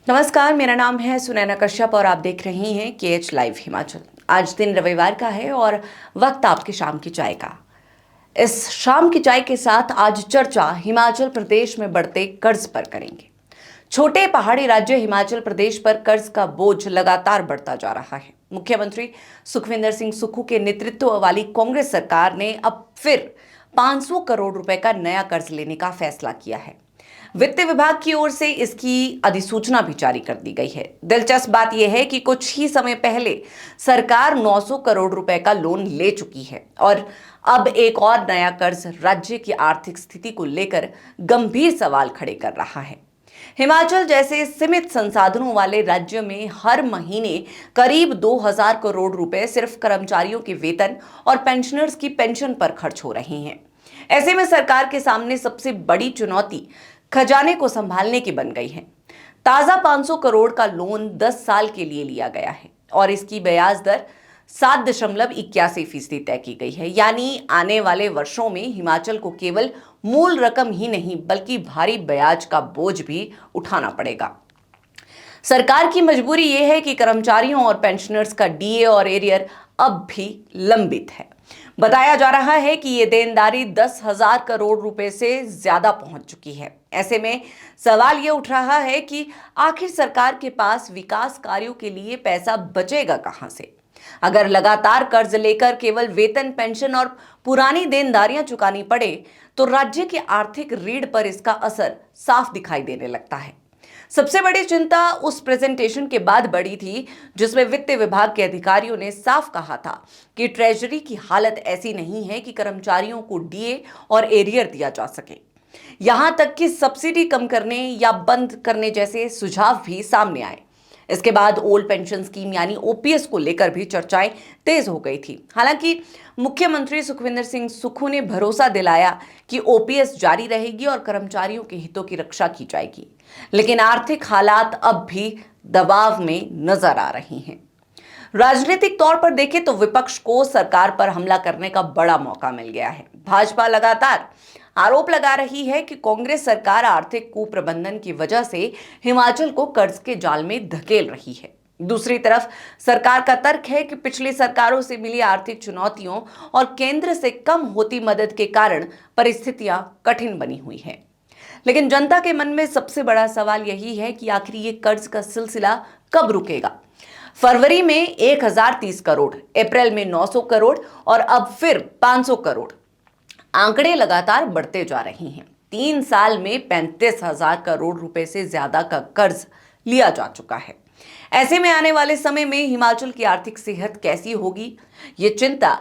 नमस्कार, मेरा नाम है सुनैना कश्यप और आप देख रही हैं केएच लाइव हिमाचल। आज दिन रविवार का है और वक्त आपकी शाम की चाय का। इस शाम की चाय के साथ आज चर्चा हिमाचल प्रदेश में बढ़ते कर्ज पर करेंगे। छोटे पहाड़ी राज्य हिमाचल प्रदेश पर कर्ज का बोझ लगातार बढ़ता जा रहा है। मुख्यमंत्री सुखविंदर सिंह सुक्खू के नेतृत्व वाली कांग्रेस सरकार ने अब फिर 500 करोड़ रुपए का नया कर्ज लेने का फैसला किया है। वित्त विभाग की ओर से इसकी अधिसूचना भी जारी कर दी गई है। दिलचस्प बात यह है कि कुछ ही समय पहले सरकार 900 करोड़ रुपए का लोन ले चुकी है और अब एक और नया कर्ज राज्य की आर्थिक स्थिति को लेकर गंभीर सवाल खड़े कर रहा है। हिमाचल जैसे सीमित संसाधनों वाले राज्य में हर महीने करीब 2000 करोड़ रुपए सिर्फ कर्मचारियों के वेतन और पेंशनर्स की पेंशन पर खर्च हो रहे हैं। ऐसे में सरकार के सामने सबसे बड़ी चुनौती खजाने को संभालने की बन गई है। ताजा 500 करोड़ का लोन 10 साल के लिए लिया गया है और इसकी ब्याज दर 7.81% तय की गई है। यानी आने वाले वर्षों में हिमाचल को केवल मूल रकम ही नहीं बल्कि भारी ब्याज का बोझ भी उठाना पड़ेगा। सरकार की मजबूरी यह है कि कर्मचारियों और पेंशनर्स का डीए और एरियर अब भी लंबित है। बताया जा रहा है कि ये देनदारी 10,000 करोड़ रुपए से ज्यादा पहुंच चुकी है। ऐसे में सवाल ये उठ रहा है कि आखिर सरकार के पास विकास कार्यों के लिए पैसा बचेगा कहां से? अगर लगातार कर्ज लेकर केवल वेतन, पेंशन और पुरानी देनदारियां चुकानी पड़े तो राज्य की आर्थिक रीढ़ पर इसका असर साफ दिखाई देने लगता है। सबसे बड़ी चिंता उस प्रेजेंटेशन के बाद बढ़ी थी जिसमें वित्त विभाग के अधिकारियों ने साफ कहा था कि ट्रेजरी की हालत ऐसी नहीं है कि कर्मचारियों को डीए और एरियर दिया जा सके। यहां तक कि सब्सिडी कम करने या बंद करने जैसे सुझाव भी सामने आए। इसके बाद ओल्ड पेंशन स्कीम यानी ओपीएस को लेकर भी चर्चाएं तेज हो गई थी। हालांकि मुख्यमंत्री सुखविंदर सिंह सुक्खू ने भरोसा दिलाया कि ओपीएस जारी रहेगी और कर्मचारियों के हितों की रक्षा की जाएगी, लेकिन आर्थिक हालात अब भी दबाव में नजर आ रही हैं। राजनीतिक तौर पर देखें तो विपक्ष को सरकार पर हमला करने का बड़ा मौका मिल गया है। भाजपा लगातार आरोप लगा रही है कि कांग्रेस सरकार आर्थिक कुप्रबंधन की वजह से हिमाचल को कर्ज के जाल में धकेल रही है। दूसरी तरफ सरकार का तर्क है कि पिछली सरकारों से मिली आर्थिक चुनौतियों और केंद्र से कम होती मदद के कारण परिस्थितियां कठिन बनी हुई हैं। लेकिन जनता के मन में सबसे बड़ा सवाल यही है कि आखिर ये कर्ज का सिलसिला कब रुकेगा? फरवरी में 1030 करोड़, अप्रैल में 900 करोड़ और अब फिर 500 करोड़। आंकड़े लगातार बढ़ते जा रहे हैं। 3 साल में 35,000 करोड़ रुपए से ज्यादा का कर्ज लिया जा चुका है। ऐसे में आने वाले समय में हिमाचल की आर्थिक सेहत कैसी होगी? ये चिंता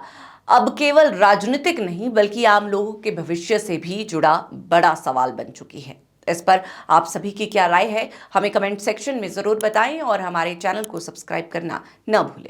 अब केवल राजनीतिक नहीं बल्कि आम लोगों के भविष्य से भी जुड़ा बड़ा सवाल बन चुकी है। इस पर आप सभी की क्या राय है? हमें कमेंट सेक्शन में जरूर बताएं और हमारे चैनल को सब्सक्राइब करना न भूलें।